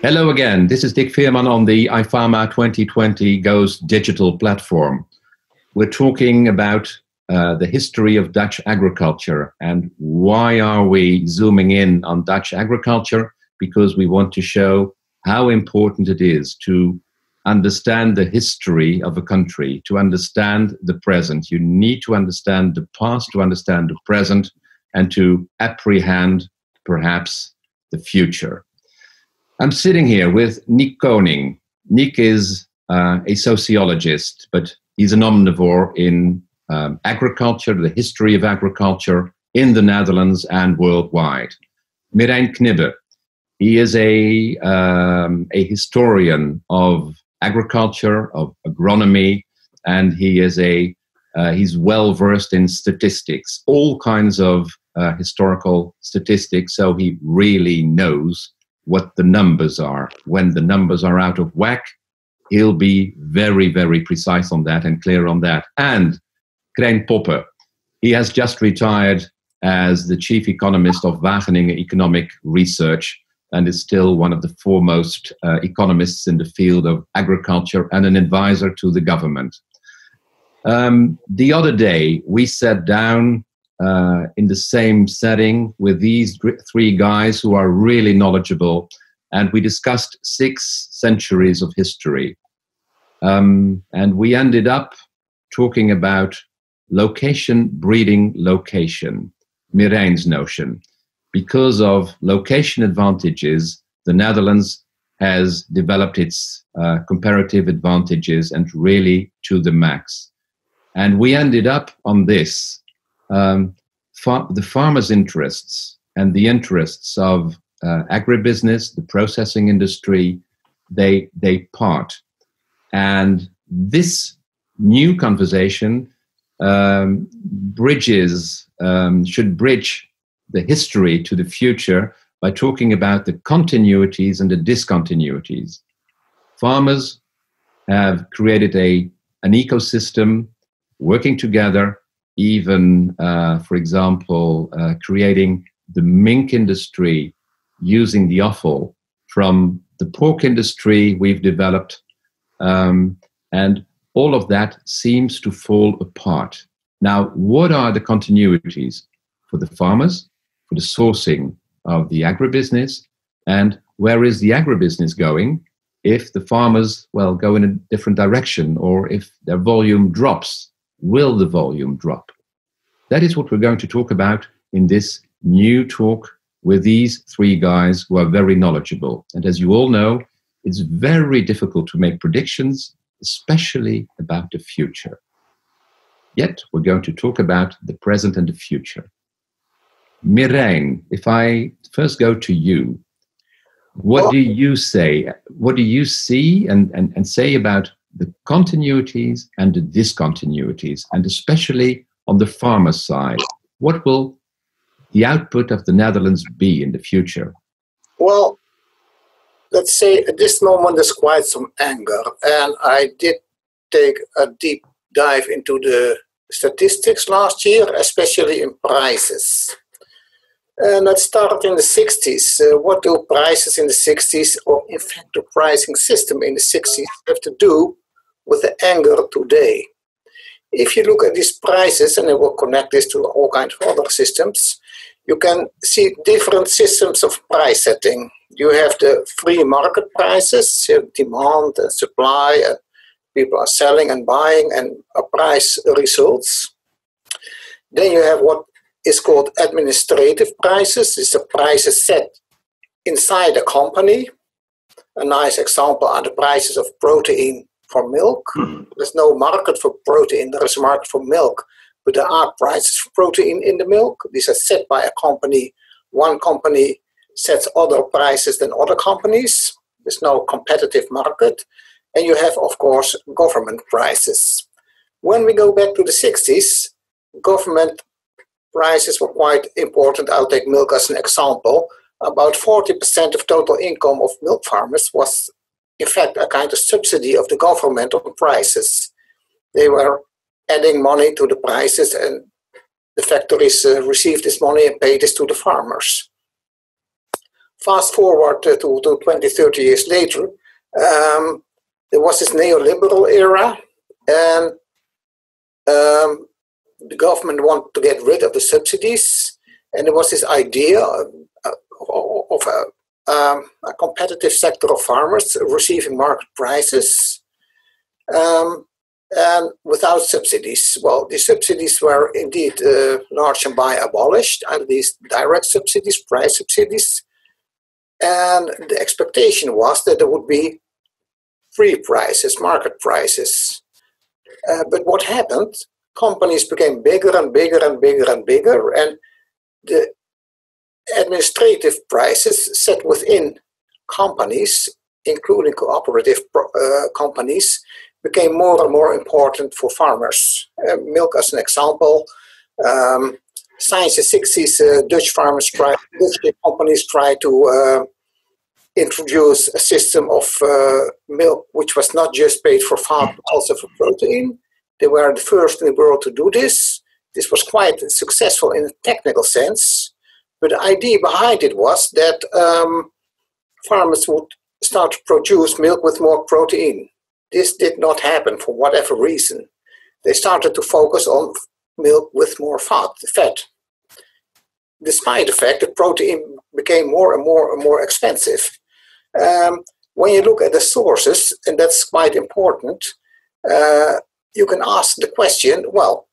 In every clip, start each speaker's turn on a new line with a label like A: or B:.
A: Hello again. This is Dick Veerman on the IFAMA 2020 Goes Digital platform. We're talking about the history of Dutch agriculture. And why are we zooming in on Dutch agriculture? Because we want to show how important it is to understand the history of a country, to understand the present. You need to understand the past to understand the present and to apprehend, perhaps, the future. I'm sitting here with Nick Koning. Nick is a sociologist, but he's an omnivore in agriculture, the history of agriculture in the Netherlands and worldwide. Mirein Knibbe, he is a historian of agriculture, of agronomy, and he is he's well versed in statistics, all kinds of historical statistics. So he really knows what the numbers are. When the numbers are out of whack, he'll be very, very precise on that and clear on that. And Krijn Poppe, he has just retired as the chief economist of Wageningen Economic Research and is still one of the foremost economists in the field of agriculture and an advisor to the government. The other day, we sat down in the same setting with these three guys who are really knowledgeable, and we discussed 6 centuries of history. And we ended up talking about location breeding location, Mirein's notion. Because of location advantages, the Netherlands has developed its comparative advantages and really to the max. And we ended up on this. The farmers' interests and the interests of agribusiness, the processing industry, they part. And this new conversation should bridge the history to the future by talking about the continuities and the discontinuities. Farmers have created an ecosystem working together, even, for example, creating the mink industry using the offal from the pork industry we've developed. And all of that seems to fall apart. Now, what are the continuities for the farmers, for the sourcing of the agribusiness, and where is the agribusiness going if the farmers, go in a different direction, or if their volume drops? Will the volume drop? That is what we're going to talk about in this new talk with these 3 guys who are very knowledgeable. And as you all know, it's very difficult to make predictions, especially about the future. Yet, we're going to talk about the present and the future. Mirein, if I first go to you, what do you say? What do you see and say about the continuities and the discontinuities, and especially on the farmer side? What will the output of the Netherlands be in the future?
B: Well, let's say at this moment there's quite some anger, and I did take a deep dive into the statistics last year, especially in prices. And let's start in the 60s. What do prices in the 60s, or in fact the pricing system in the 60s, have to do with the anger today? If you look at these prices, and I will connect this to all kinds of other systems, you can see different systems of price setting. You have the free market prices, demand and supply, and people are selling and buying, and a price results. Then you have what is called administrative prices. It's the prices set inside a company. A nice example are the prices of protein for milk. There's no market for protein, there is a market for milk, but there are prices for protein in the milk. These are set by a company. One company sets other prices than other companies. There's no competitive market. And you have, of course, government prices. When we go back to the 60s, government prices were quite important. I'll take milk as an example. About 40% of total income of milk farmers was, in fact, a kind of subsidy of the government on prices. They were adding money to the prices, and the factories received this money and paid this to the farmers. fast forward to 20, 30 years later, there was this neoliberal era, and the government wanted to get rid of the subsidies, and there was this idea of a competitive sector of farmers receiving market prices and without subsidies. Well, the subsidies were indeed large and by abolished, at least direct subsidies, price subsidies, and the expectation was that there would be free prices, market prices. But what happened? Companies became bigger and bigger and bigger and bigger, and the administrative prices set within companies, including cooperative companies, became more and more important for farmers. Milk as an example. Since the 60s, Dutch companies tried to introduce a system of milk which was not just paid for fat, but also for protein. They were the first in the world to do this. This was quite successful in a technical sense, but the idea behind it was that farmers would start to produce milk with more protein. This did not happen for whatever reason. They started to focus on milk with more fat, despite the fact that protein became more and more and more expensive. When you look at the sources, and that's quite important, you can ask the question, well,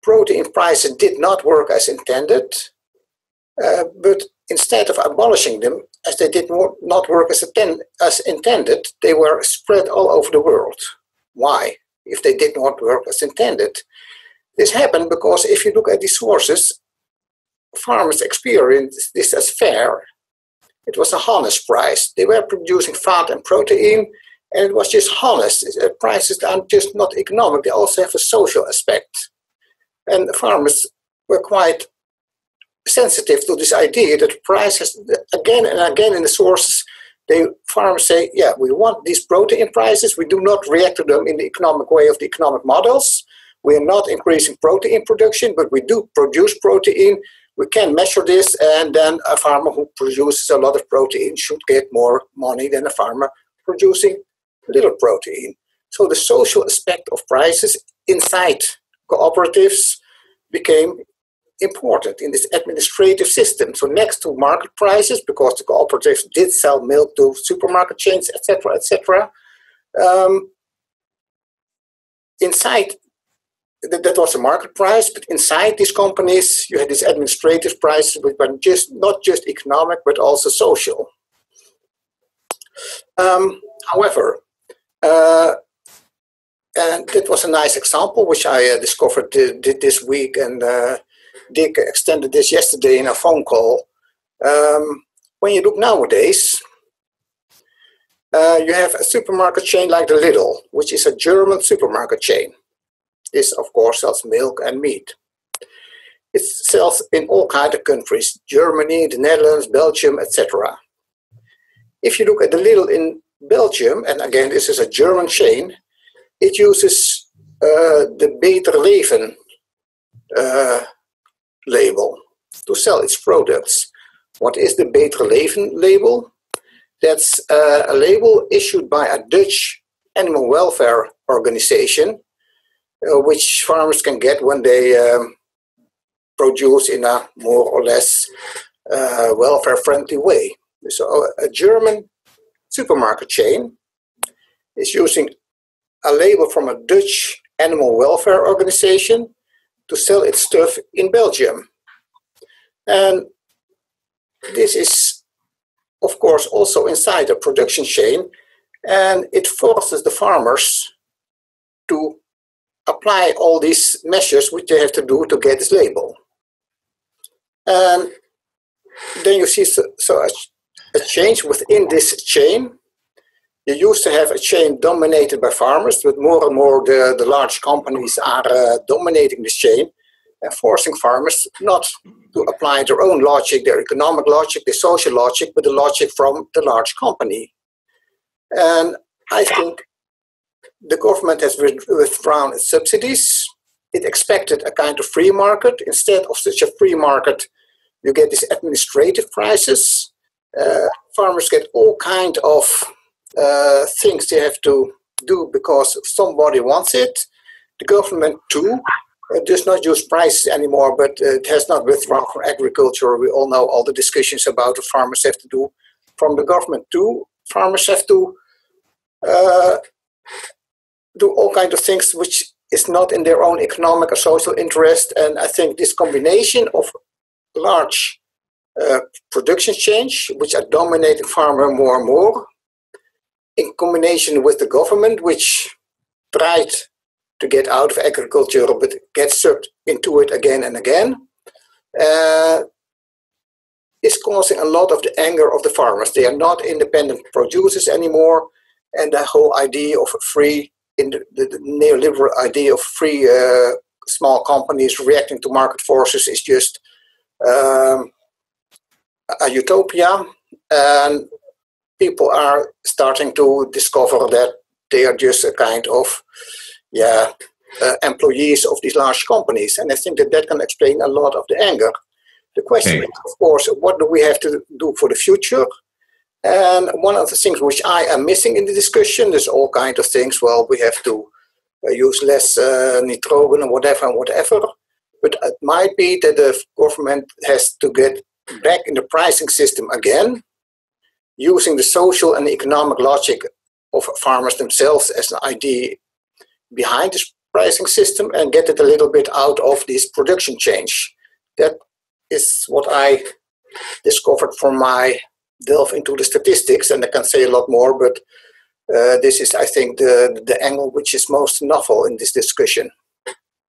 B: protein prices did not work as intended, but instead of abolishing them, as they did not work as intended, they were spread all over the world. Why? If they did not work as intended. This happened because if you look at the sources, farmers experienced this as fair. It was a honest price. They were producing fat and protein, and it was just honest. Prices are just not economic, they also have a social aspect. And the farmers were quite sensitive to this idea that prices, again and again in the sources, farmers say, yeah, we want these protein prices. We do not react to them in the economic way of the economic models. We are not increasing protein production, but we do produce protein. We can measure this, and then a farmer who produces a lot of protein should get more money than a farmer producing little protein. So the social aspect of prices inside cooperatives became important in this administrative system. So next to market prices, because the cooperatives did sell milk to supermarket chains, etc., inside, that was a market price, but inside these companies, you had these administrative prices, which were not just economic, but also social. However, and that was a nice example, which I discovered did this week, and Dick extended this yesterday in a phone call. When you look nowadays, you have a supermarket chain like the Lidl, which is a German supermarket chain. This, of course, sells milk and meat. It sells in all kinds of countries, Germany, the Netherlands, Belgium, etc. If you look at the Lidl in Belgium, and again, this is a German chain, it uses the Beter Leven label to sell its products. What is the Beter Leven label? That's a label issued by a Dutch animal welfare organization, which farmers can get when they produce in a more or less welfare-friendly way. So a German supermarket chain is using a label from a Dutch animal welfare organization to sell its stuff in Belgium. And this is, of course, also inside a production chain, and it forces the farmers to apply all these measures which they have to do to get this label. And then you see a change within this chain. You used to have a chain dominated by farmers, but more and more the large companies are dominating this chain and forcing farmers not to apply their own logic, their economic logic, their social logic, but the logic from the large company. And I think the government has withdrawn its subsidies. It expected a kind of free market. Instead of such a free market, you get these administrative prices. Farmers get all kind of things they have to do because somebody wants it. The government too does not use prices anymore, but it has not withdrawn from agriculture. We all know all the discussions about what farmers have to do. From the government too, farmers have to do all kinds of things which is not in their own economic or social interest. And I think this combination of large production change, which are dominating farmer more and more, in combination with the government, which tried to get out of agriculture but gets sucked into it again and again, is causing a lot of the anger of the farmers. They are not independent producers anymore, and the whole idea of free, in the neoliberal idea of free small companies reacting to market forces is just a utopia, and people are starting to discover that they are just a kind of employees of these large companies. And I think that can explain a lot of the anger. The question is, of course, what do we have to do for the future? And one of the things which I am missing in the discussion, there's all kinds of things. Well, we have to use less nitrogen and whatever. But it might be that the government has to get back in the pricing system again, using the social and economic logic of farmers themselves as an idea behind this pricing system, and get it a little bit out of this production change. That is what I discovered from my delve into the statistics, and I can say a lot more, but this is, I think, the angle which is most novel in this discussion.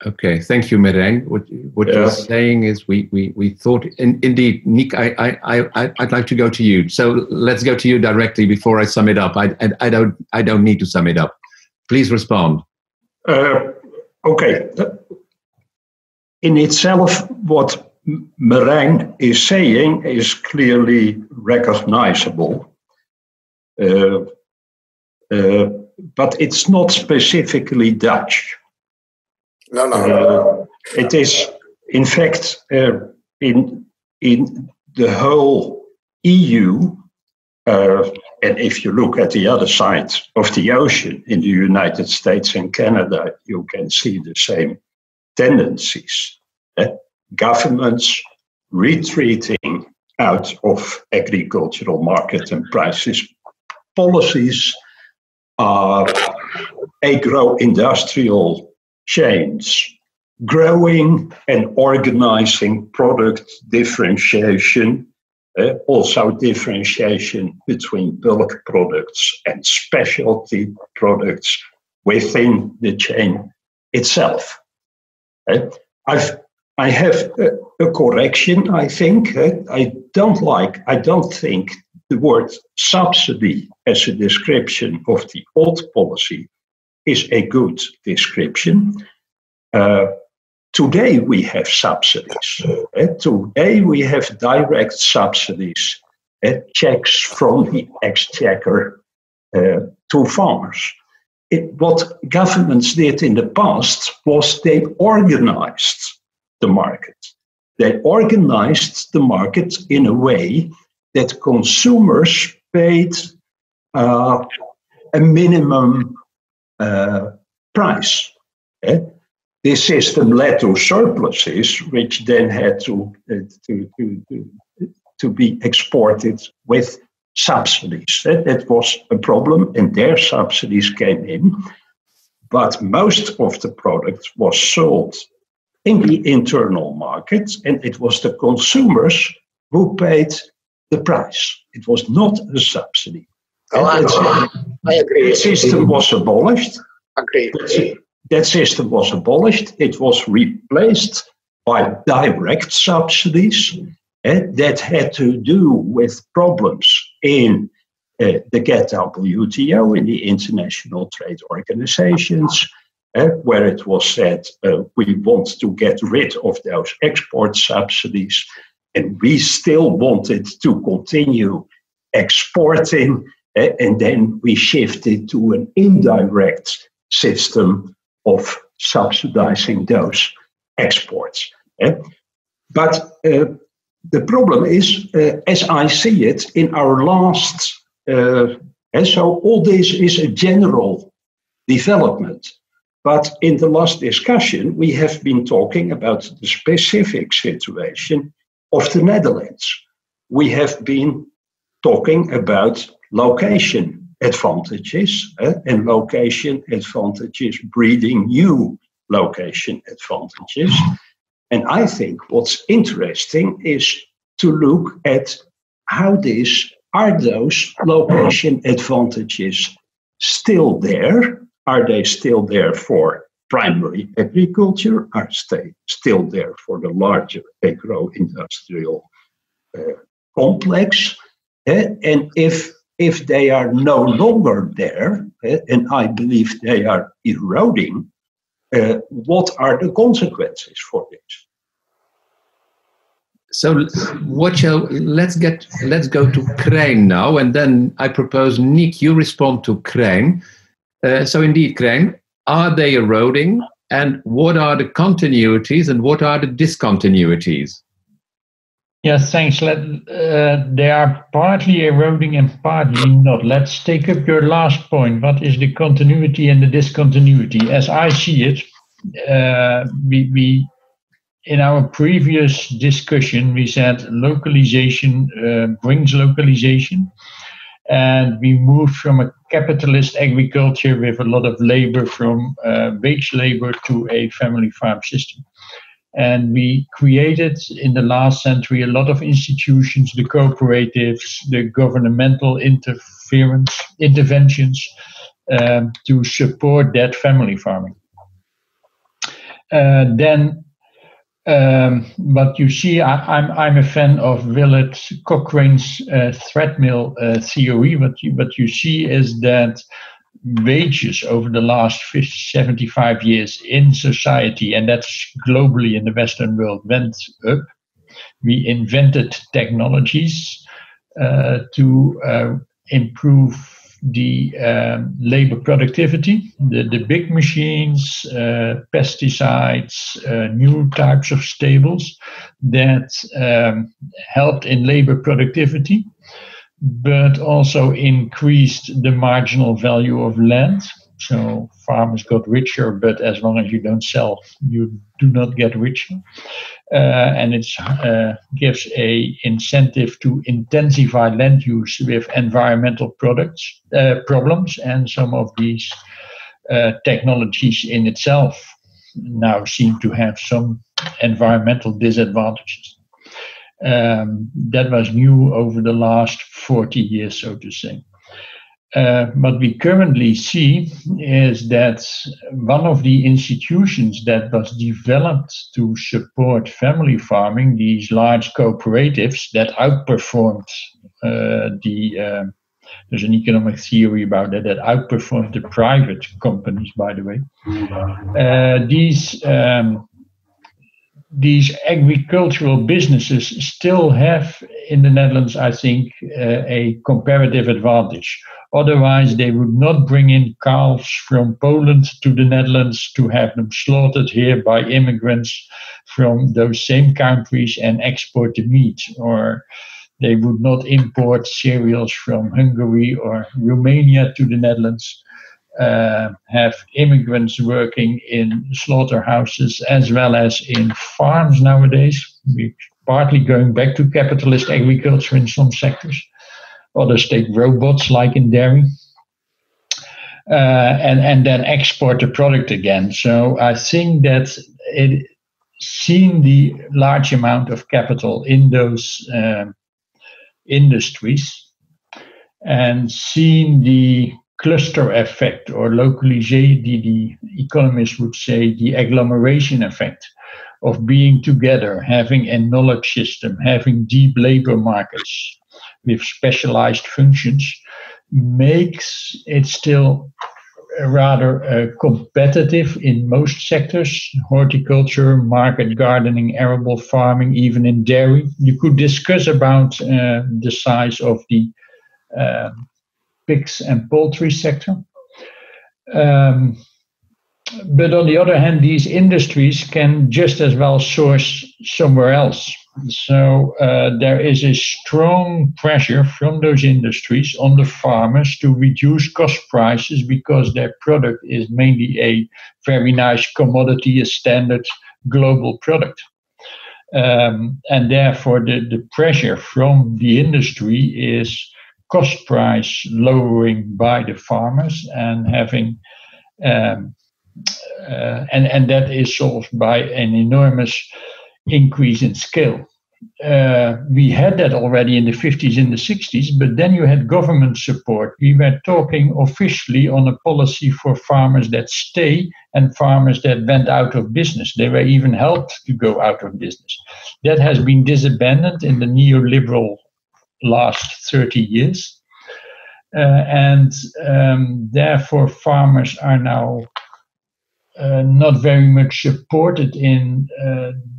A: Okay, thank you, Merijn. What you're saying is we thought, indeed, Nick, I'd like to go to you. So let's go to you directly before I sum it up. I don't need to sum it up. Please respond.
C: Okay. In itself, what Merijn is saying is clearly recognizable. But it's not specifically Dutch.
B: No.
C: It is, in fact, in the whole EU, and if you look at the other side of the ocean, in the United States and Canada, you can see the same tendencies. Governments retreating out of agricultural market and prices policies, agro-industrial chains growing and organizing product differentiation, also differentiation between bulk products and specialty products within the chain itself. I have a correction, I think. I don't think the word subsidy as a description of the old policy is a good description. Today we have subsidies. Today we have direct subsidies, checks from the exchequer to farmers. What governments did in the past was they organized the market. They organized the market in a way that consumers paid a minimum price. This system led to surpluses, which then had to be exported with subsidies. That was a problem, and their subsidies came in. But most of the product was sold in the internal market, and it was the consumers who paid the price. It was not a subsidy.
B: I agree.
C: The system was abolished.
B: Agree.
C: That system was abolished. It was replaced by direct subsidies that had to do with problems in the WTO, in the international trade organizations, where it was said, we want to get rid of those export subsidies, and we still wanted to continue exporting, and then we shifted to an indirect system of subsidizing those exports. But the problem is, as I see it, in our last, and so all this is a general development. But in the last discussion, we have been talking about the specific situation of the Netherlands. We have been talking about location advantages, and location advantages breeding new location advantages. And I think what's interesting is to look at how are those location advantages still there? Are they still there for primary agriculture? Are they still there for the larger agro-industrial complex? And if they are no longer there, and I believe they are eroding, what are the consequences for this?
A: So let's go to Krijn now, and then I propose, Nick, you respond to Krijn. So indeed, Krijn, are they eroding, and what are the continuities and what are the discontinuities?
D: Yes, thanks. They are partly eroding and partly not. Let's take up your last point. What is the continuity and the discontinuity? As I see it, we in our previous discussion, we said localization brings localization. And we moved from a capitalist agriculture with a lot of labor, from wage labor, to a family farm system. And we created in the last century a lot of institutions, the cooperatives, the governmental interventions to support that family farming. But you see, I'm a fan of Willett Cochrane's treadmill theory. What you see is that wages over the last 75 years in society, and that's globally in the Western world, went up. We invented technologies to improve the labor productivity, the big machines, pesticides, new types of stables that helped in labor productivity, but also increased the marginal value of land. So farmers got richer, but as long as you don't sell, you do not get richer. And it gives a incentive to intensify land use with environmental problems, and some of these technologies in itself now seem to have some environmental disadvantages. That was new over the last 40 years, so to say. What we currently see is that one of the institutions that was developed to support family farming, these large cooperatives that outperformed there's an economic theory about that outperformed the private companies, by the way. These agricultural businesses still have in the Netherlands, I think, a comparative advantage. Otherwise, they would not bring in calves from Poland to the Netherlands to have them slaughtered here by immigrants from those same countries and export the meat. Or they would not import cereals from Hungary or Romania to the Netherlands. Have immigrants working in slaughterhouses as well as in farms nowadays. We're partly going back to capitalist agriculture in some sectors. Others take robots, like in dairy, and then export the product again. So I think that seeing the large amount of capital in those industries and seeing the cluster effect or localization, the economists would say the agglomeration effect of being together, having a knowledge system, having deep labor markets with specialized functions, makes it still rather competitive in most sectors: horticulture, market gardening, arable farming, even in dairy. You could discuss about the size of the pigs and poultry sector. But on the other hand, these industries can just as well source somewhere else. So there is a strong pressure from those industries on the farmers to reduce cost prices because their product is mainly a very nice commodity, a standard global product. And therefore the pressure from the industry is cost price lowering by the farmers and having and that is solved by an enormous increase in scale. We had that already in the 50s and the 60s, but then you had government support. We were talking officially on a policy for farmers that stay and farmers that went out of business. They were even helped to go out of business. That has been disbanded in the neoliberal last 30 years. And therefore farmers are now not very much supported in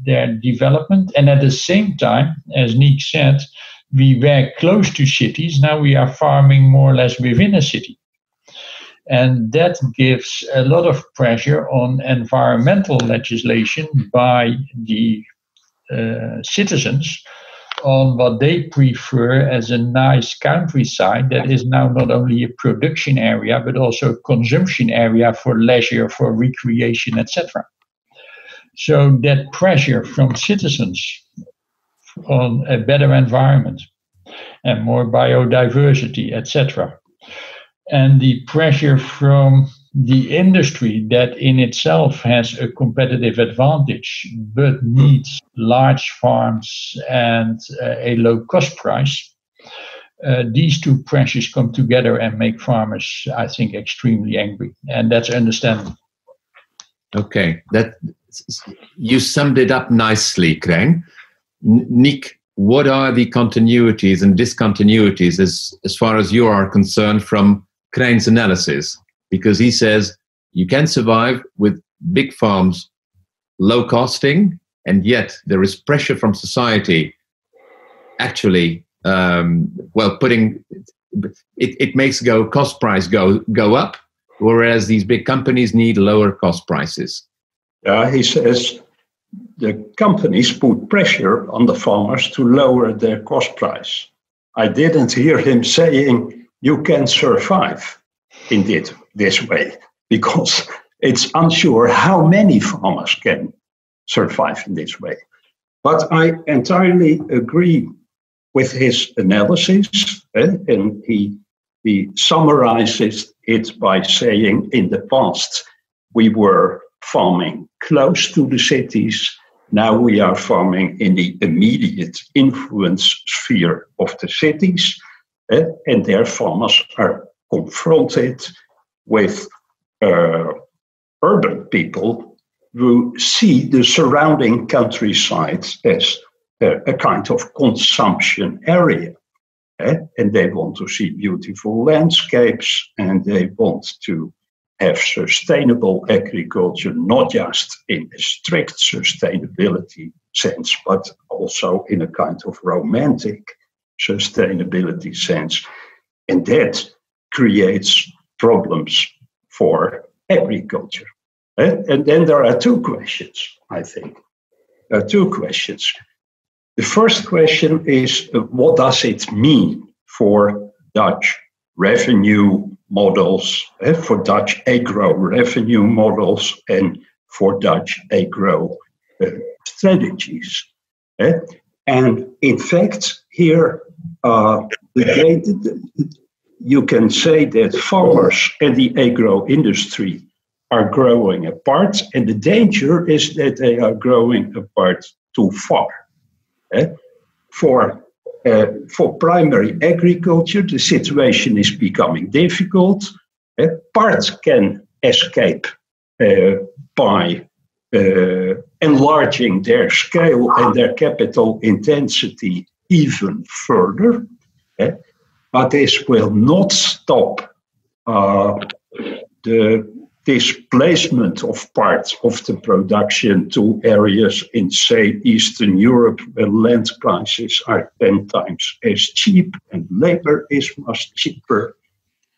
D: their development. And at the same time, as Niek said, we were close to cities. Now we are farming more or less within a city. And that gives a lot of pressure on environmental legislation by the citizens on what they prefer as a nice countryside that is now not only a production area but also a consumption area for leisure, for recreation, etc. So that pressure from citizens on a better environment and more biodiversity, etc. And the pressure from the industry that in itself has a competitive advantage but needs large farms and a low cost price, these two pressures come together and make farmers, I think, extremely angry. And that's understandable.
A: Okay, you summed it up nicely, Krijn. Niek, what are the continuities and discontinuities as far as you are concerned from Krijn's analysis? Because he says you can survive with big farms, low costing, and yet there is pressure from society actually, putting it makes cost price go up, whereas these big companies need lower cost prices.
C: He says the companies put pressure on the farmers to lower their cost price. I didn't hear him saying you can survive in this way, because it's unsure how many farmers can survive in this way. But I entirely agree with his analysis, and he summarizes it by saying in the past we were farming close to the cities, now we are farming in the immediate influence sphere of the cities, and their farmers are confronted with urban people who see the surrounding countryside as a kind of consumption area. And they want to see beautiful landscapes, and they want to have sustainable agriculture, not just in a strict sustainability sense, but also in a kind of romantic sustainability sense. And that creates problems for agriculture. And then there are two questions, I think. There are two questions. The first question is, what does it mean for Dutch revenue models, for Dutch agro revenue models, and for Dutch agro strategies? And in fact, here, you can say that farmers and the agro industry are growing apart, and the danger is that they are growing apart too far. For primary agriculture, the situation is becoming difficult. Parts can escape by enlarging their scale and their capital intensity even further. But this will not stop the displacement of parts of the production to areas in, say, Eastern Europe, where land prices are 10 times as cheap and labor is much cheaper.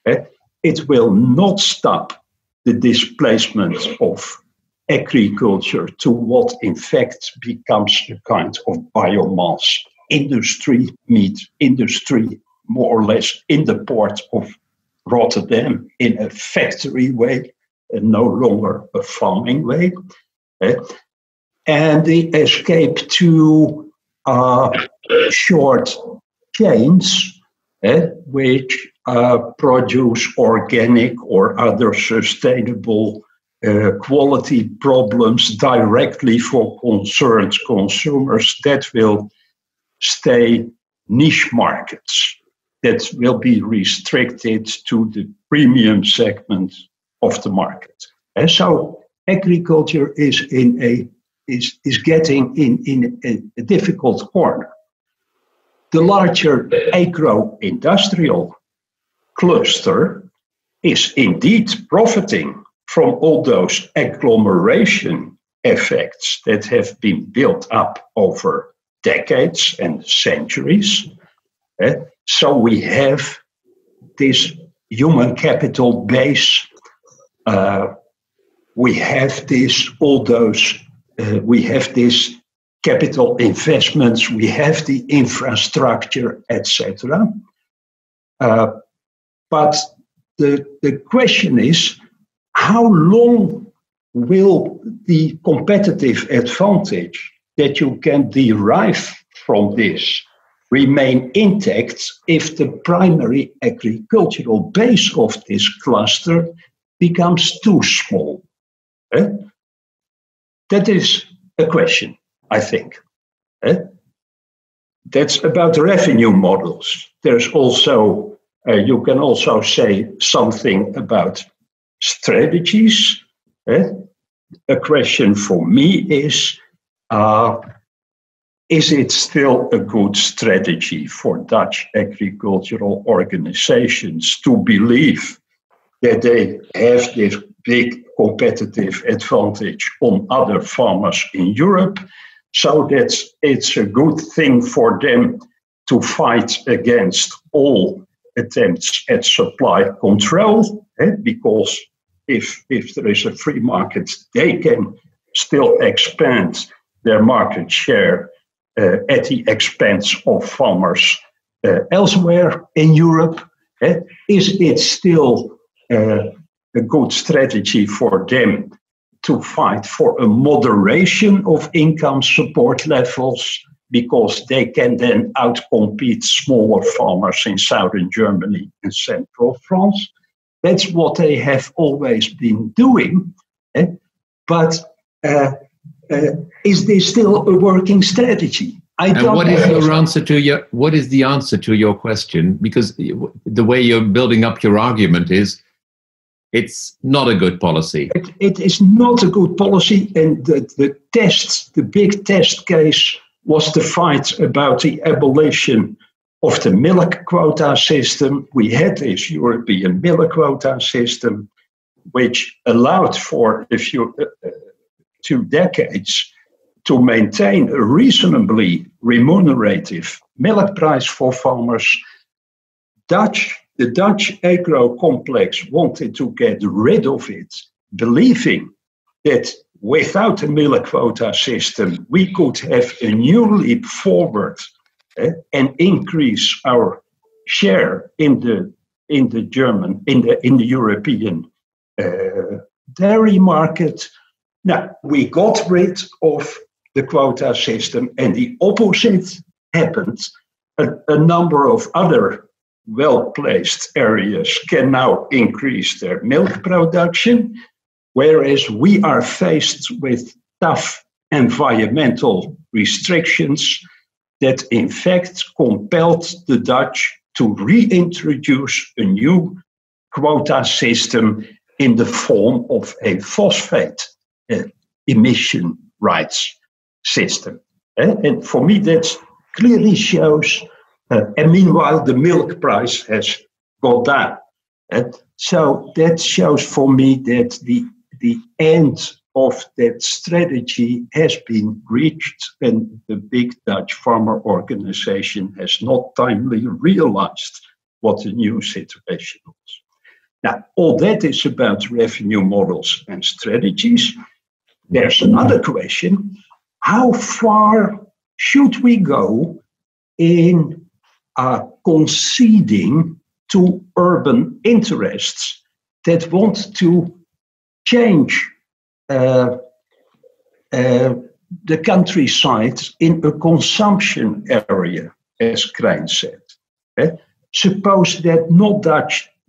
C: It will not stop the displacement of agriculture to what in fact becomes a kind of biomass industry, meat industry, more or less in the port of Rotterdam in a factory way and no longer a farming way. And the escape to short chains, which produce organic or other sustainable quality problems directly for concerned consumers, that will stay niche markets, that will be restricted to the premium segment of the market. And so agriculture is getting in a difficult corner. The larger agro-industrial cluster is indeed profiting from all those agglomeration effects that have been built up over decades and centuries. So we have this human capital base. We have this capital investments. We have the infrastructure, etc. But the question is, how long will the competitive advantage that you can derive from this remain intact if the primary agricultural base of this cluster becomes too small? That is a question, I think. That's about revenue models. There's also, you can also say something about strategies. A question for me is it still a good strategy for Dutch agricultural organizations to believe that they have this big competitive advantage on other farmers in Europe, so that it's a good thing for them to fight against all attempts at supply control, because if there is a free market, they can still expand their market share at the expense of farmers elsewhere in Europe. Is it still a good strategy for them to fight for a moderation of income support levels, because they can then outcompete smaller farmers in southern Germany and central France? That's what they have always been doing. But is this still a working strategy?
A: What is the answer to your question? Because the way you're building up your argument is, it's not a good policy.
C: It is not a good policy, and the big test case was the fight about the abolition of the milk quota system. We had this European milk quota system, which allowed for 2 decades to maintain a reasonably remunerative milk price for farmers. The Dutch agro complex wanted to get rid of it, believing that without a milk quota system, we could have a new leap forward and increase our share in the European dairy market. Now, we got rid of the quota system, and the opposite happened. A number of other well-placed areas can now increase their milk production, whereas we are faced with tough environmental restrictions that in fact compelled the Dutch to reintroduce a new quota system in the form of a phosphate emission rights system. And for me, that clearly shows, and meanwhile, the milk price has gone down. So that shows for me that the end of that strategy has been reached, and the big Dutch farmer organization has not timely realized what the new situation was. Now, all that is about revenue models and strategies. there's another question. How far should we go in conceding to urban interests that want to change the countryside in a consumption area, as Krijn said? Suppose that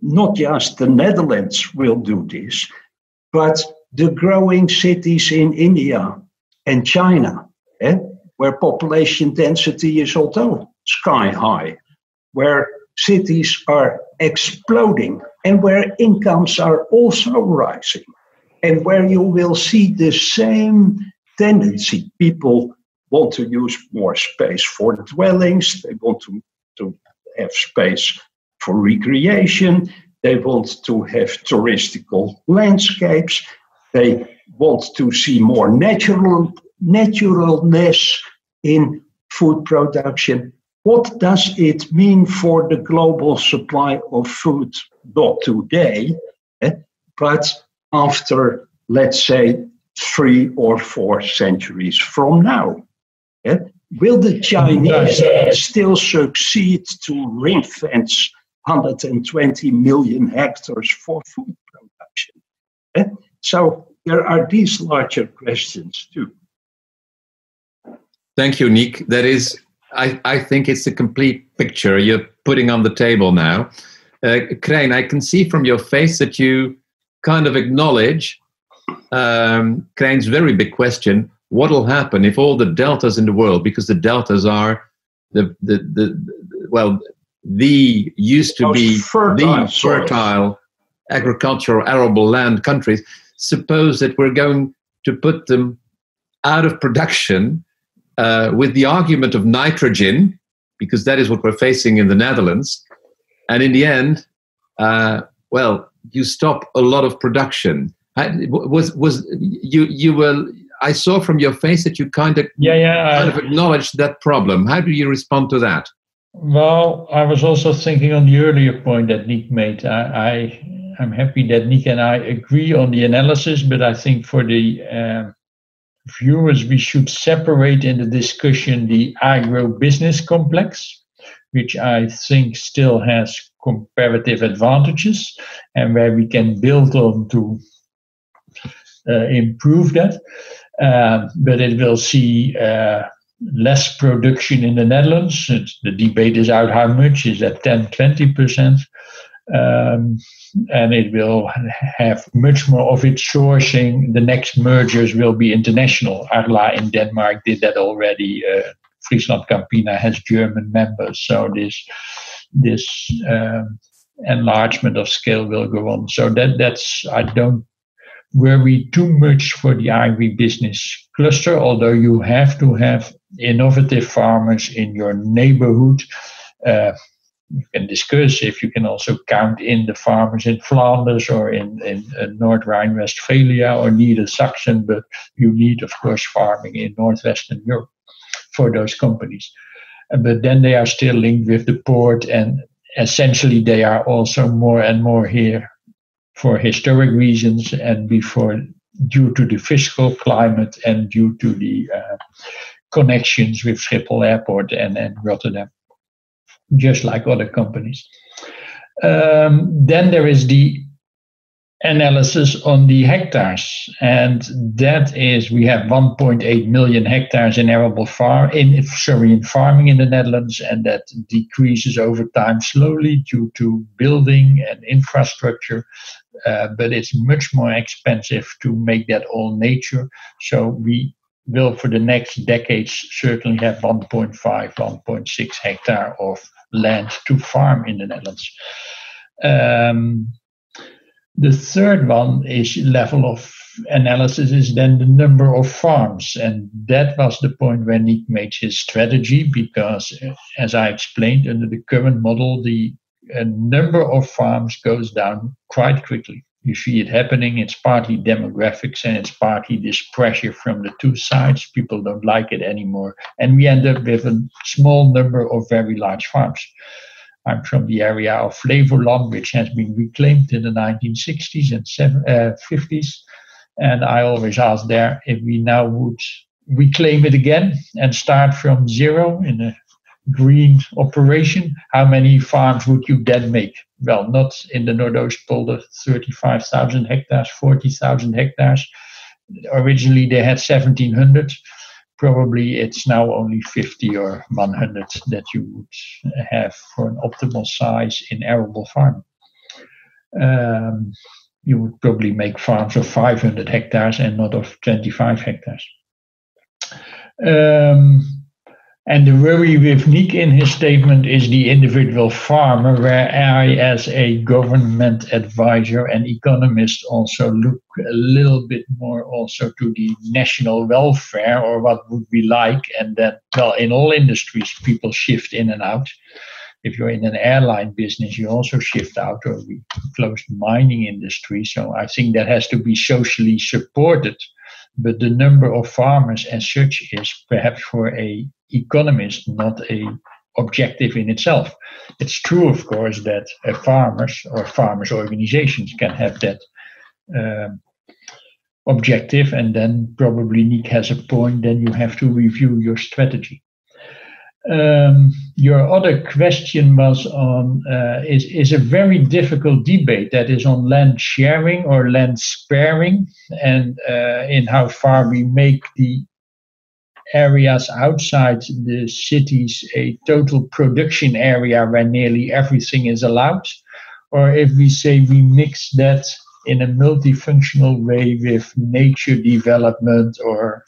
C: not just the Netherlands will do this, but the growing cities in India and China, where population density is also sky high, where cities are exploding and where incomes are also rising, and where you will see the same tendency. People want to use more space for dwellings, they want to have space for recreation, they want to have touristical landscapes, they want to see more naturalness in food production. What does it mean for the global supply of food, not today, but after, let's say, 3 or 4 centuries from now? Will the Chinese still succeed to ring fence 120 million hectares for food production? So there are these larger questions too.
A: Thank you, Nick. That is, I think it's a complete picture you're putting on the table now. Krijn, I can see from your face that you kind of acknowledge Krijn's very big question: what will happen if all the deltas in the world, because the deltas are the used to be the fertile agricultural arable land countries, suppose that we're going to put them out of production with the argument of nitrogen, because that is what we're facing in the Netherlands, and in the end, you stop a lot of production. I saw from your face that you kind of acknowledged that problem. How do you respond to that?
D: Well, I was also thinking on the earlier point that Nick made. I'm happy that Nick and I agree on the analysis, but I think for the viewers, we should separate in the discussion the agro-business complex, which I think still has comparative advantages and where we can build on to improve that. But it will see less production in the Netherlands. The debate is out how much, is that 10-20%? And it will have much more of its sourcing. The next mergers will be international. Arla in Denmark did that already. Friesland Campina has German members. So this enlargement of scale will go on. So that's I don't worry too much for the agribusiness cluster, although you have to have innovative farmers in your neighborhood. You can discuss if you can also count in the farmers in Flanders or in North Rhine-Westphalia or Niedersachsen, but you need, of course, farming in Northwestern Europe for those companies. But then they are still linked with the port, and essentially they are also more and more here for historic reasons and due to the fiscal climate and due to the connections with Schiphol Airport and Rotterdam, just like other companies. Then there is the analysis on the hectares, and that is we have 1.8 million hectares in arable farming in the Netherlands, and that decreases over time slowly due to building and infrastructure, but it's much more expensive to make that all nature. So we will for the next decades certainly have 1.5, 1.6 hectare of land to farm in the Netherlands. The third one is level of analysis is then the number of farms. And that was the point where Nick made his strategy, because as I explained, under the current model, the number of farms goes down quite quickly. You see it happening. It's partly demographics and it's partly this pressure from the two sides. People don't like it anymore. And we end up with a small number of very large farms. I'm from the area of Flevoland, which has been reclaimed in the 1960s and 50s. And I always ask there, if we now would reclaim it again and start from zero in a green operation, how many farms would you then make? Well, not in the Noordoostpolder, 35,000 hectares, 40,000 hectares. Originally they had 1,700. Probably it's now only 50 or 100 that you would have for an optimal size in arable farm. You would probably make farms of 500 hectares and not of 25 hectares. And the worry with Niek in his statement is the individual farmer, where I, as a government advisor and economist, also look a little bit more also to the national welfare, or what would we like. And then, well, in all industries, people shift in and out. If you're in an airline business, you also shift out, or we close the mining industry. So I think that has to be socially supported. But the number of farmers as such is perhaps for a economist not a objective in itself. It's true, of course, that farmers or farmers' organizations can have that objective, and then probably Niek has a point, then you have to review your strategy. Your other question was on is a very difficult debate that is on land sharing or land sparing, and in how far we make the areas outside the cities a total production area where nearly everything is allowed, or if we say we mix that in a multifunctional way with nature development or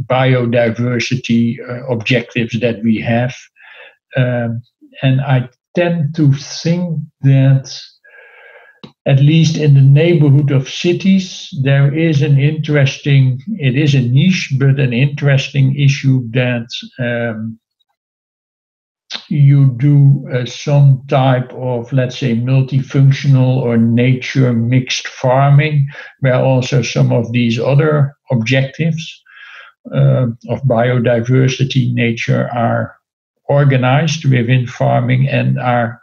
D: biodiversity objectives that we have. And I tend to think that, at least in the neighborhood of cities, there is it is a niche, but an interesting issue that you do some type of, let's say, multifunctional or nature mixed farming, where also some of these other objectives of biodiversity, nature are organized within farming and are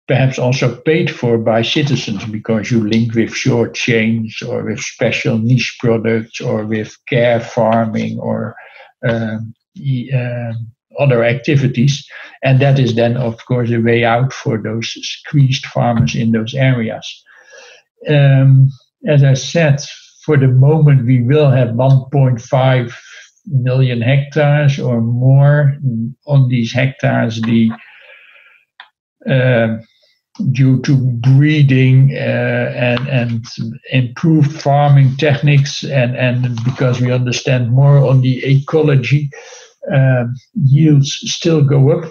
D: perhaps also paid for by citizens, because you link with short chains or with special niche products or with care farming or other activities. And that is then, of course, a way out for those squeezed farmers in those areas. As I said, for the moment, we will have 1.5 million hectares or more. On these hectares, due to breeding and improved farming techniques, and because we understand more on the ecology, yields still go up.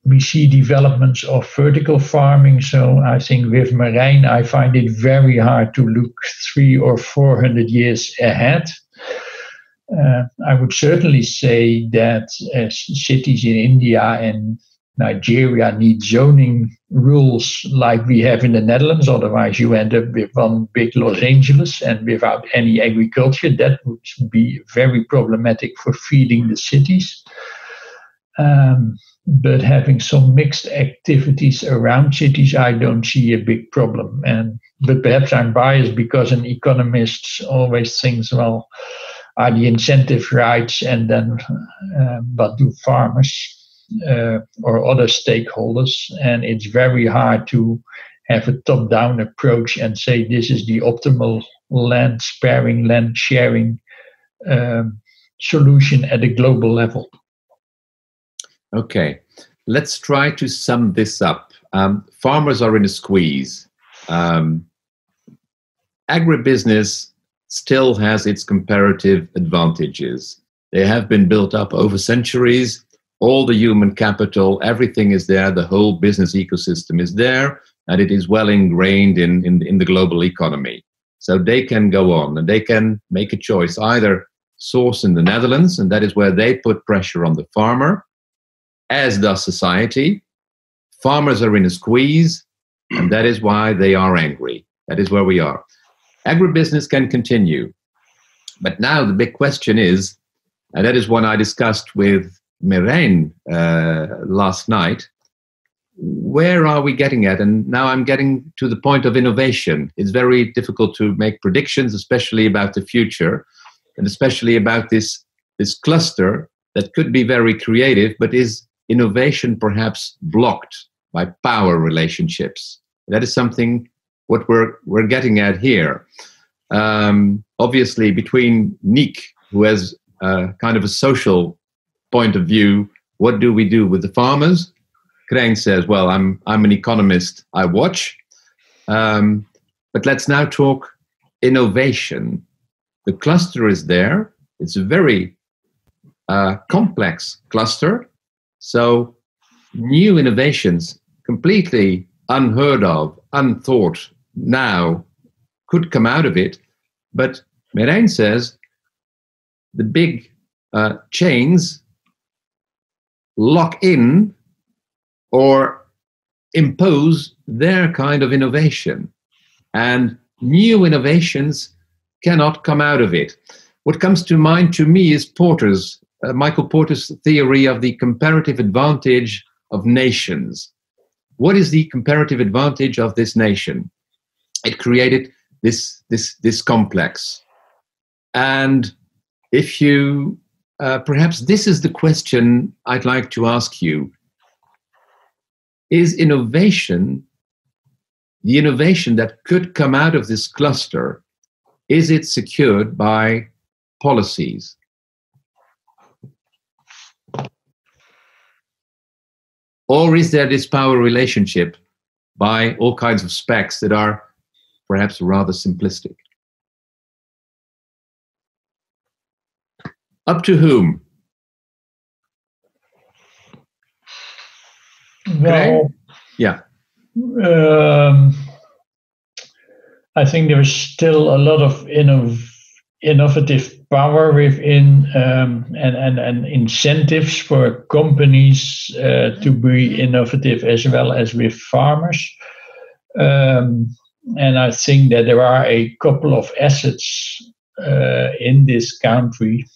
D: We see developments of vertical farming. So I think with Marijn, I find it very hard to look 300 or 400 years ahead. I would certainly say that cities in India and Nigeria need zoning rules like we have in the Netherlands. Otherwise, you end up with one big Los Angeles and without any agriculture. That would be very problematic for feeding the cities. But having some mixed activities around cities, I don't see a big problem. But perhaps I'm biased because an economist always thinks, well, are the incentive rights, and then what do farmers or other stakeholders? And it's very hard to have a top-down approach and say this is the optimal land sparing, land sharing solution at a global level.
A: Okay, let's try to sum this up. Farmers are in a squeeze. Agribusiness still has its comparative advantages. They have been built up over centuries. All the human capital, everything is there. The whole business ecosystem is there, and it is well ingrained in the global economy. So they can go on and they can make a choice, either source in the Netherlands, and that is where they put pressure on the farmer, as does society. Farmers are in a squeeze, and that is why they are angry. That is where we are. Agribusiness can continue. But now the big question is, and that is one I discussed with Marijn last night, where are we getting at? And now I'm getting to the point of innovation. It's very difficult to make predictions, especially about the future, and especially about this cluster that could be very creative, but is innovation perhaps blocked by power relationships? That is something what we're getting at here. Obviously, between Nick, who has kind of a social point of view, what do we do with the farmers? Krijn says, well, I'm an economist, I watch. But let's now talk innovation. The cluster is there. It's a very complex cluster. So new innovations, completely unheard of, unthought now, could come out of it. But Merijn says the big chains lock in or impose their kind of innovation. And new innovations cannot come out of it. What comes to mind to me is Michael Porter's theory of the comparative advantage of nations. What is the comparative advantage of this nation? It created this complex. And if you, perhaps this is the question I'd like to ask you. Is innovation, the innovation that could come out of this cluster, is it secured by policies? Or is there this power relationship by all kinds of specs that are perhaps rather simplistic? Up to whom?
D: Well,
A: yeah.
D: I think there's still a lot of innovative power within and incentives for companies to be innovative as well as with farmers. And I think that there are a couple of assets in this country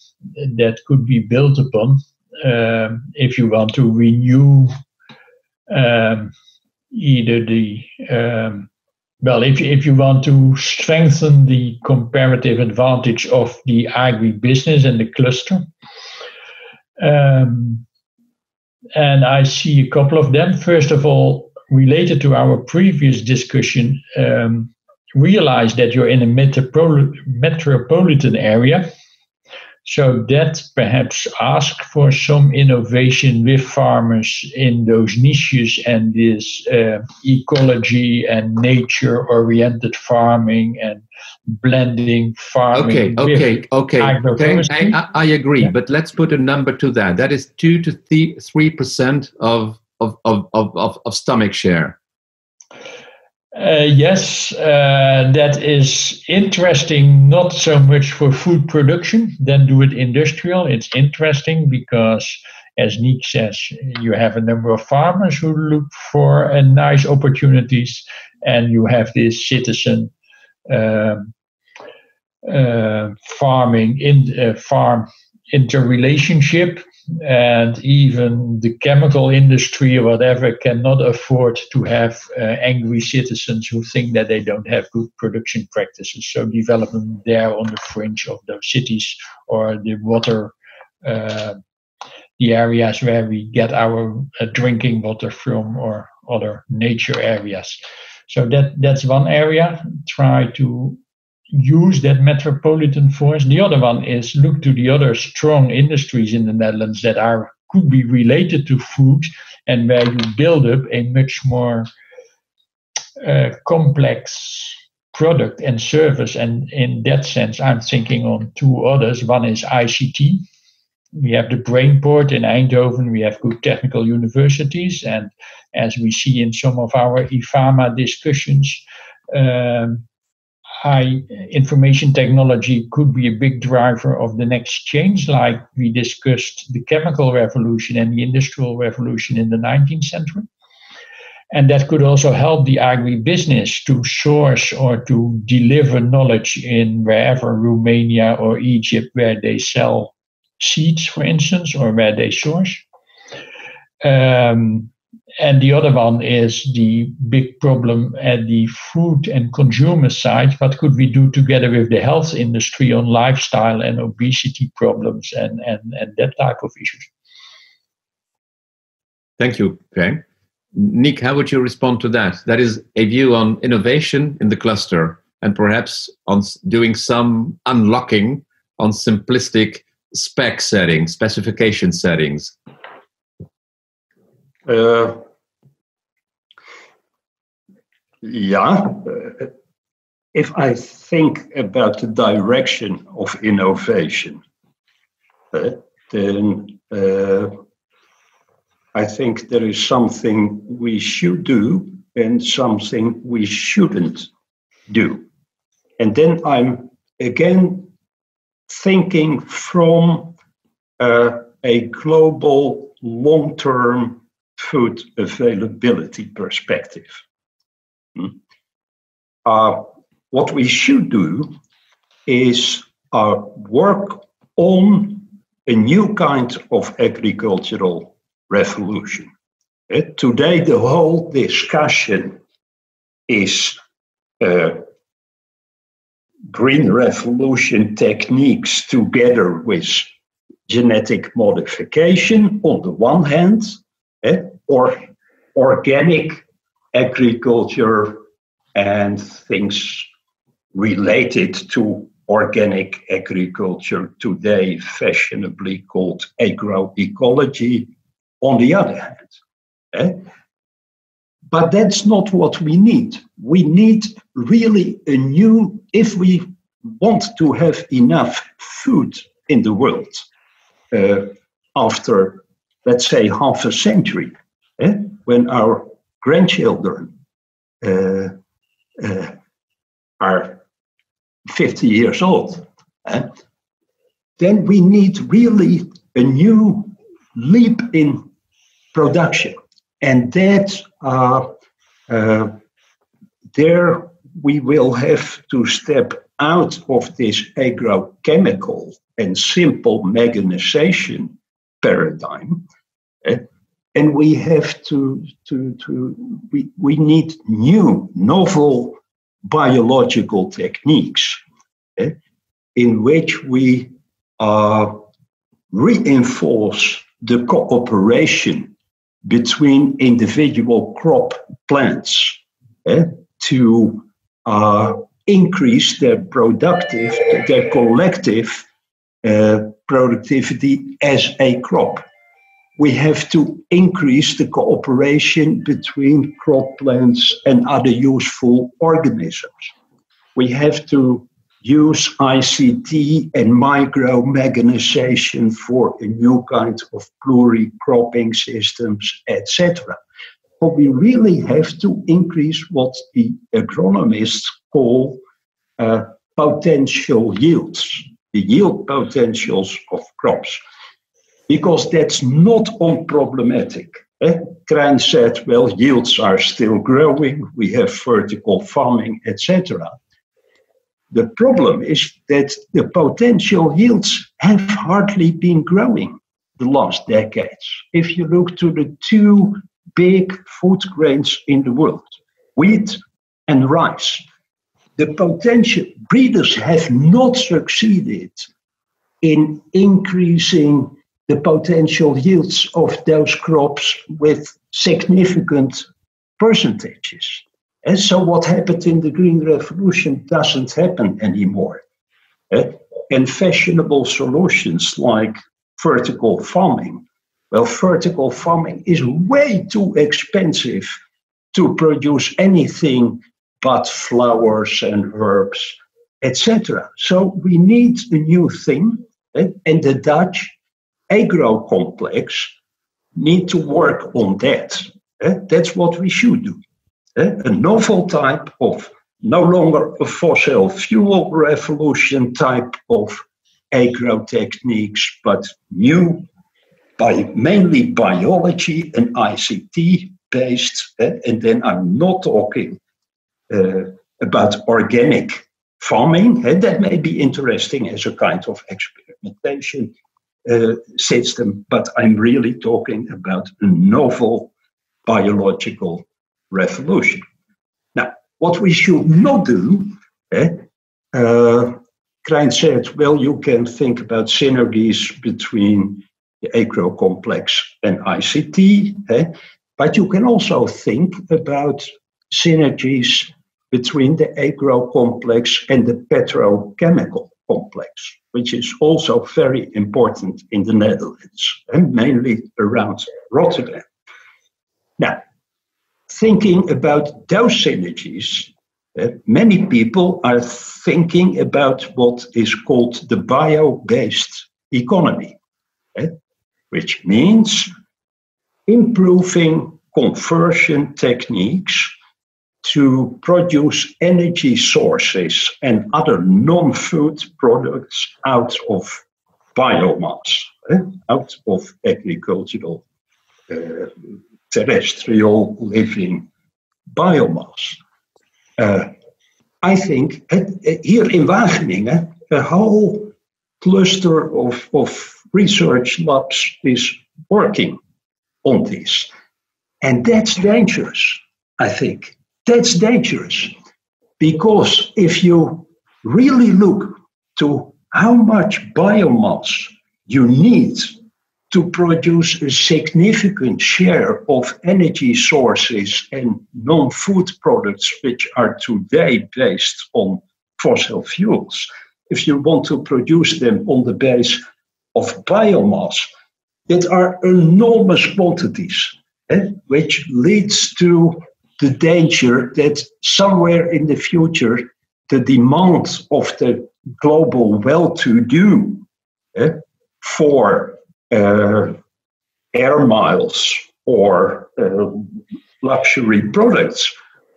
D: that could be built upon if you want to renew either the if you want to strengthen the comparative advantage of the agribusiness and the cluster. And I see a couple of them. First of all, related to our previous discussion, realize that you're in a metropolitan area. So that perhaps ask for some innovation with farmers in those niches and this ecology and nature-oriented farming and blending farming.
A: Okay. I agree, but let's put a number to that. That is 2 to 3% of stomach share.
D: Yes, that is interesting, not so much for food production, then do it industrial. It's interesting because, as Nick says, you have a number of farmers who look for nice opportunities, and you have this citizen farm interrelationship. And even the chemical industry or whatever cannot afford to have angry citizens who think that they don't have good production practices. So development there on the fringe of those cities or the water, the areas where we get our drinking water from or other nature areas. So that's one area. Try to use that metropolitan force. The other one is look to the other strong industries in the Netherlands that could be related to food and where you build up a much more complex product and service. And in that sense, I'm thinking on two others. One is ICT. We have the Brainport in Eindhoven. We have good technical universities. And as we see in some of our IFAMA discussions, high information technology could be a big driver of the next change, like we discussed the chemical revolution and the industrial revolution in the 19th century. And that could also help the agribusiness to source or to deliver knowledge in wherever, Romania or Egypt, where they sell seeds, for instance, or where they source. And the other one is the big problem at the food and consumer side. What could we do together with the health industry on lifestyle and obesity problems and that type of issues?
A: Thank you, Pei. Nick, how would you respond to that? That is a view on innovation in the cluster and perhaps on doing some unlocking on simplistic spec settings, specification settings.
C: If I think about the direction of innovation, then I think there is something we should do and something we shouldn't do. And then I'm again thinking from a global long-term food availability perspective. What we should do is work on a new kind of agricultural revolution. Today, the whole discussion is green revolution techniques together with genetic modification on the one hand, or organic agriculture and things related to organic agriculture, today fashionably called agroecology, on the other hand. But that's not what we need. We need really a new, if we want to have enough food in the world after, let's say, half a century, when our grandchildren are 50 years old, then we need really a new leap in production. And that there we will have to step out of this agrochemical and simple mechanization paradigm. And we have we need new, novel biological techniques in which we reinforce the cooperation between individual crop plants to increase their collective productivity as a crop. We have to increase the cooperation between crop plants and other useful organisms. We have to use ICT and micro-mechanization for a new kind of pluri-cropping systems, etc. But we really have to increase what the agronomists call potential yields, the yield potentials of crops, because that's not unproblematic. Krijn said, well, yields are still growing, we have vertical farming, etc. The problem is that the potential yields have hardly been growing the last decades. If you look to the two big food grains in the world, wheat and rice, the potential breeders have not succeeded in increasing the potential yields of those crops with significant percentages. And so what happened in the Green Revolution doesn't happen anymore. And fashionable solutions like vertical farming, well, vertical farming is way too expensive to produce anything but flowers and herbs, etc. So we need a new thing, and the Dutch agro-complex need to work on that. That's what we should do. A novel type of, no longer a fossil fuel revolution type of agro techniques, but new, mainly biology and ICT based. And then I'm not talking about organic farming. That may be interesting as a kind of experimentation system, but I'm really talking about a novel biological revolution. Now, what we should not do, Krijn said, well, you can think about synergies between the agro-complex and ICT, but you can also think about synergies between the agro-complex and the petrochemical complex, which is also very important in the Netherlands, and mainly around Rotterdam. Now, thinking about those synergies, many people are thinking about what is called the bio-based economy, which means improving conversion techniques to produce energy sources and other non-food products out of biomass, out of agricultural, terrestrial living biomass. I think here in Wageningen, a whole cluster of research labs is working on this. And that's dangerous, I think. That's dangerous. Because if you really look to how much biomass you need to produce a significant share of energy sources and non-food products which are today based on fossil fuels, if you want to produce them on the base of biomass, that are enormous quantities, which leads to the danger that somewhere in the future, the demand of the global well-to-do for air miles or luxury products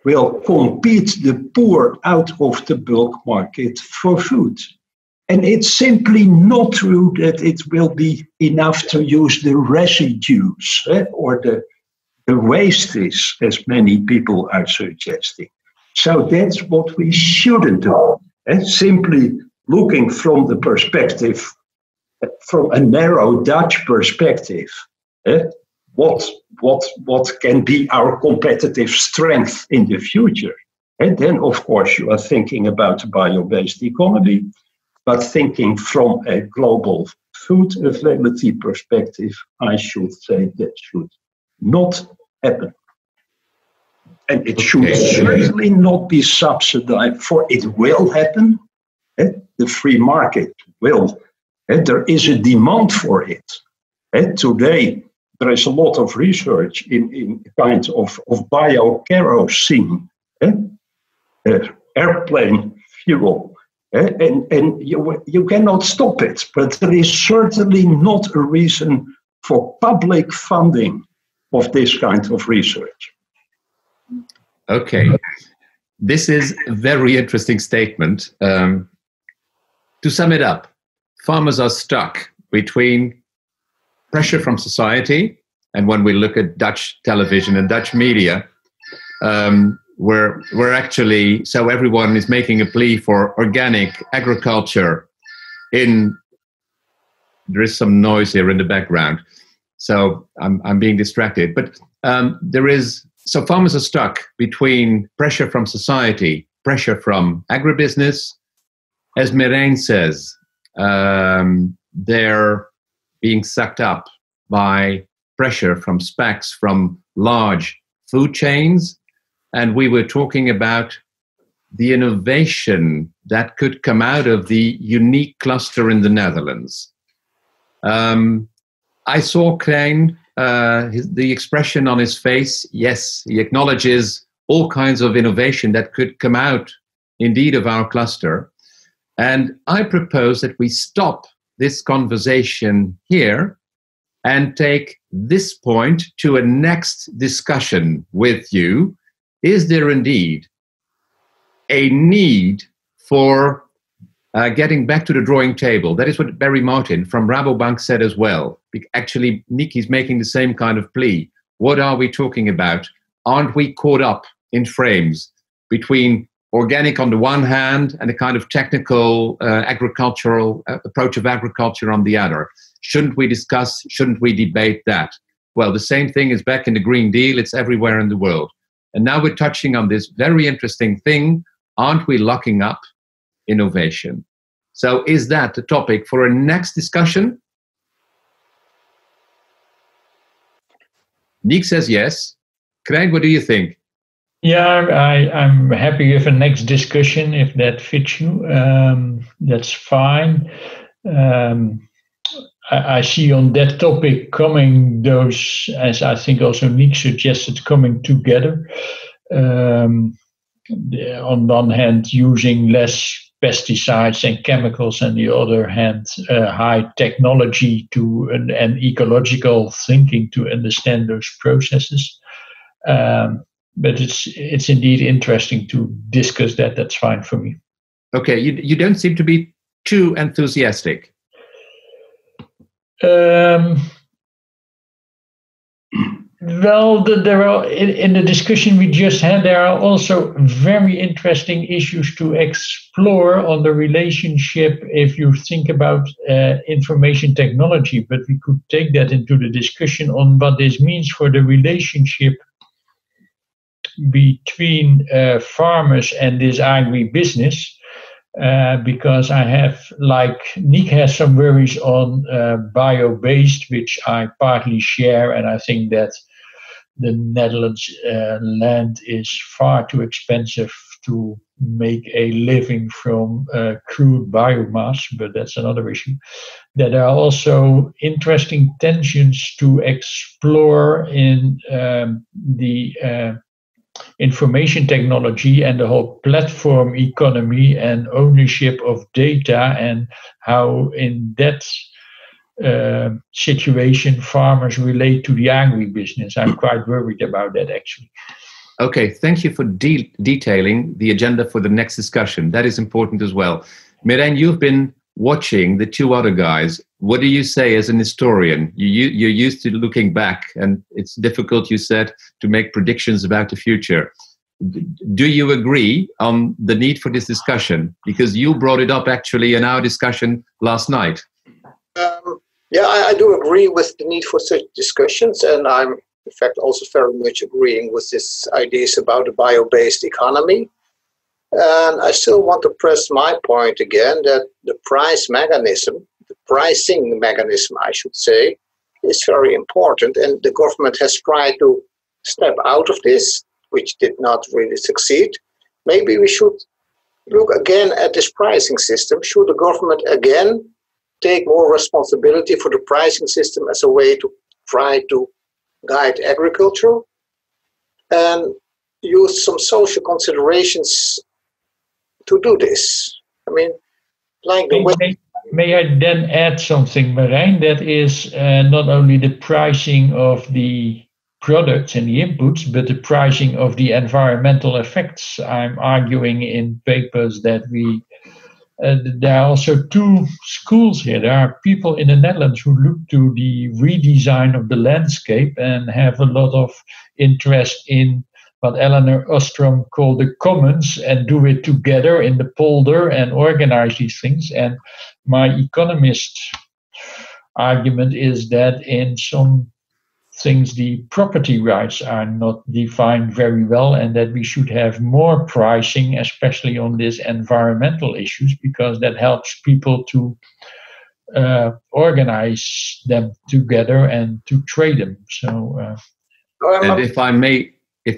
C: will compete the poor out of the bulk market for food. And it's simply not true that it will be enough to use the residues or the wastes, as many people are suggesting. So that's what we shouldn't do. Simply looking from the perspective, from a narrow Dutch perspective, what can be our competitive strength in the future? And then, of course, you are thinking about a bio-based economy, but thinking from a global food availability perspective, I should say that should not happen. And it should certainly not be subsidized, for it will happen. The free market will. There is a demand for it. Today, there is a lot of research in kind of biokerosene, airplane fuel. And you cannot stop it, but there is certainly not a reason for public funding of this kind of research.
A: Okay, this is a very interesting statement. To sum it up, farmers are stuck between pressure from society, and when we look at Dutch television and Dutch media, we're actually, so everyone is making a plea for organic agriculture. There is some noise here in the background, so I'm being distracted. But so farmers are stuck between pressure from society, pressure from agribusiness. As Marijn says, they're being sucked up by pressure from SPACs, from large food chains. And we were talking about the innovation that could come out of the unique cluster in the Netherlands. I saw Krijn, the expression on his face. Yes, he acknowledges all kinds of innovation that could come out, indeed, of our cluster. And I propose that we stop this conversation here and take this point to a next discussion with you. Is there indeed a need for getting back to the drawing table? That is what Barry Martin from Rabobank said as well. Actually, Niki's making the same kind of plea. What are we talking about? Aren't we caught up in frames between organic on the one hand and a kind of technical agricultural approach of agriculture on the other? Shouldn't we discuss, shouldn't we debate that? Well, the same thing is back in the Green Deal. It's everywhere in the world. And now we're touching on this very interesting thing. Aren't we locking up innovation? So is that the topic for our next discussion? Nick says yes. Craig, what do you think?
D: Yeah, I'm happy with a next discussion if that fits you. That's fine. I see on that topic coming those, as I think also Nick suggested, coming together. On one hand, using less pesticides and chemicals, and the other hand, high technology to and ecological thinking to understand those processes. But it's indeed interesting to discuss that. That's fine for me.
A: Okay, you don't seem to be too enthusiastic.
D: Well, there are in the discussion we just had, there are also very interesting issues to explore on the relationship if you think about information technology. But we could take that into the discussion on what this means for the relationship between farmers and this agribusiness. Because I have, like Nick has some worries on bio-based, which I partly share, and I think that the Netherlands land is far too expensive to make a living from crude biomass, but that's another issue. That there are also interesting tensions to explore in the information technology and the whole platform economy and ownership of data, and how in that situation farmers relate to the agribusiness. I'm quite worried about that, actually.
A: Okay, thank you for detailing the agenda for the next discussion. That is important as well. Merijn, you've been watching the two other guys. What do you say as an historian? You're used to looking back, and it's difficult, you said, to make predictions about the future. Do you agree on the need for this discussion? Because you brought it up actually in our discussion last night.
B: Yeah, I do agree with the need for such discussions, and I'm in fact also very much agreeing with these ideas about the bio-based economy. And I still want to press my point again that the pricing mechanism, I should say, is very important. And the government has tried to step out of this, which did not really succeed. Maybe we should look again at this pricing system. Should the government again take more responsibility for the pricing system as a way to try to guide agriculture and use some social considerations to do this? I mean, like the way...
D: May I then add something, Marijn? That is not only the pricing of the products and the inputs, but the pricing of the environmental effects. I'm arguing in papers that there are also two schools here. There are people in the Netherlands who look to the redesign of the landscape and have a lot of interest in what Elinor Ostrom called the commons, and do it together in the polder and organize these things. And my economist argument is that in some things the property rights are not defined very well, and that we should have more pricing, especially on these environmental issues, because that helps people to organize them together and to trade them. So,
A: and if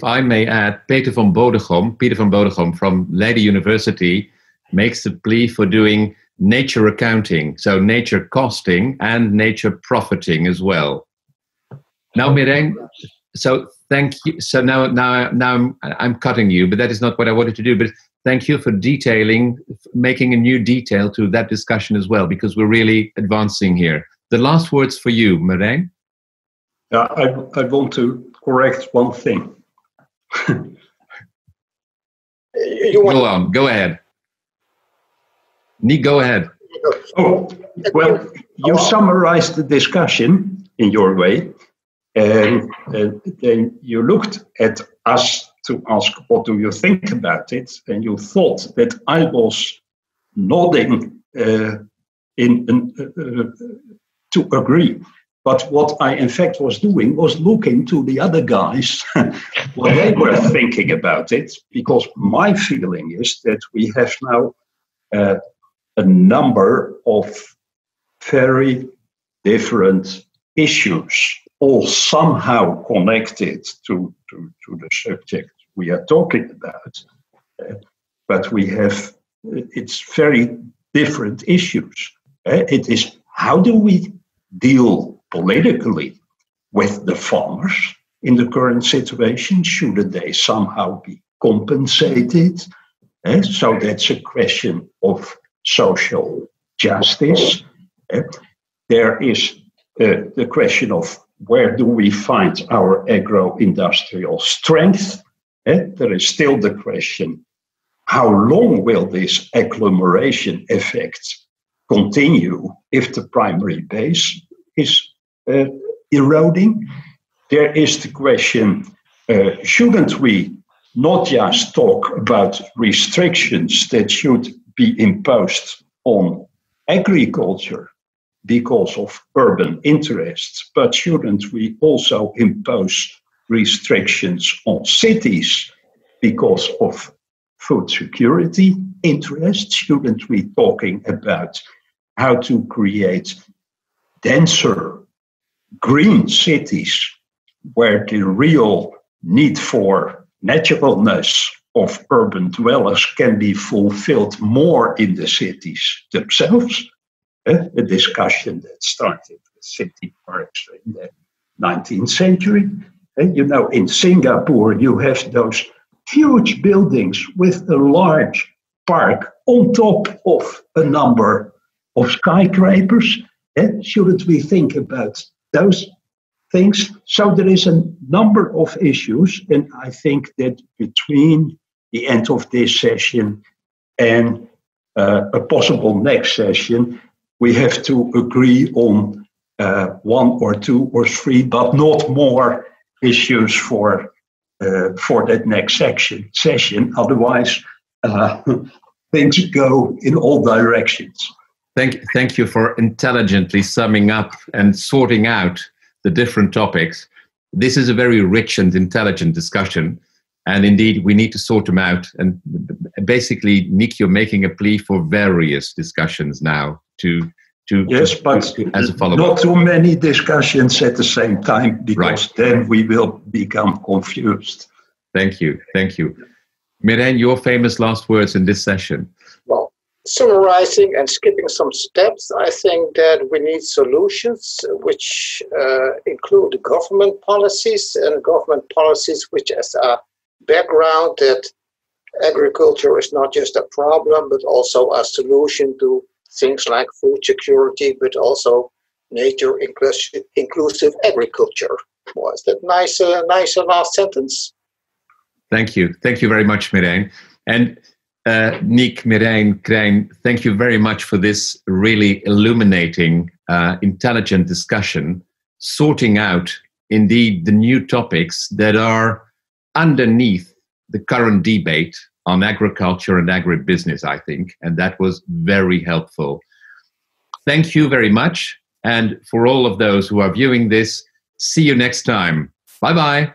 A: I may add, Peter van Bodegom from Leiden University makes the plea for doing nature accounting, so nature costing and nature profiting as well. Now, Merijn, so thank you. So now I'm cutting you, but that is not what I wanted to do. But thank you for making a new detail to that discussion as well, because we're really advancing here. The last words for you, Merijn.
C: Yeah, I want to correct one thing.
A: Go ahead. Nick, go ahead.
C: Oh, well, you summarized the discussion in your way, and then you looked at us to ask, what do you think about it? And you thought that I was nodding to agree. But what I, in fact, was doing was looking to the other guys, what they were thinking about it, because my feeling is that we have now a number of very different issues, all somehow connected to the subject we are talking about. But we have, it's very different issues. It is, how do we deal politically with the farmers in the current situation? Should they somehow be compensated? So that's a question of social justice. There is the question of where do we find our agro-industrial strength? There is still the question, how long will this agglomeration effect continue if the primary base is eroding? There is the question, shouldn't we not just talk about restrictions that should be imposed on agriculture because of urban interests, but shouldn't we also impose restrictions on cities because of food security interests? Shouldn't we talking about how to create denser green cities where the real need for naturalness of urban dwellers can be fulfilled more in the cities themselves? A discussion that started with city parks in the 19th century. You know, in Singapore, you have those huge buildings with a large park on top of a number of skyscrapers. Shouldn't we think about those things? So there is a number of issues, and I think that between the end of this session and a possible next session, we have to agree on one or two or three, but not more issues for that next session. Otherwise, things go in all directions.
A: Thank you for intelligently summing up and sorting out the different topics. This is a very rich and intelligent discussion, and indeed we need to sort them out. And basically, Nick, you're making a plea for various discussions now to as a follow-up.
C: Not too many discussions at the same time, because then we will become confused.
A: Thank you. Mireille, your famous last words in this session.
B: Well, summarizing and skipping some steps, I think that we need solutions which include government policies, and government policies which as a background that agriculture is not just a problem, but also a solution to things like food security, but also nature inclusive agriculture. Was that nicer last sentence?
A: Thank you very much, Mireille. And Nick, Mireille, Krijn, thank you very much for this really illuminating, intelligent discussion, sorting out indeed the new topics that are underneath the current debate on agriculture and agribusiness, I think, and that was very helpful. Thank you very much. And for all of those who are viewing this, see you next time. Bye-bye.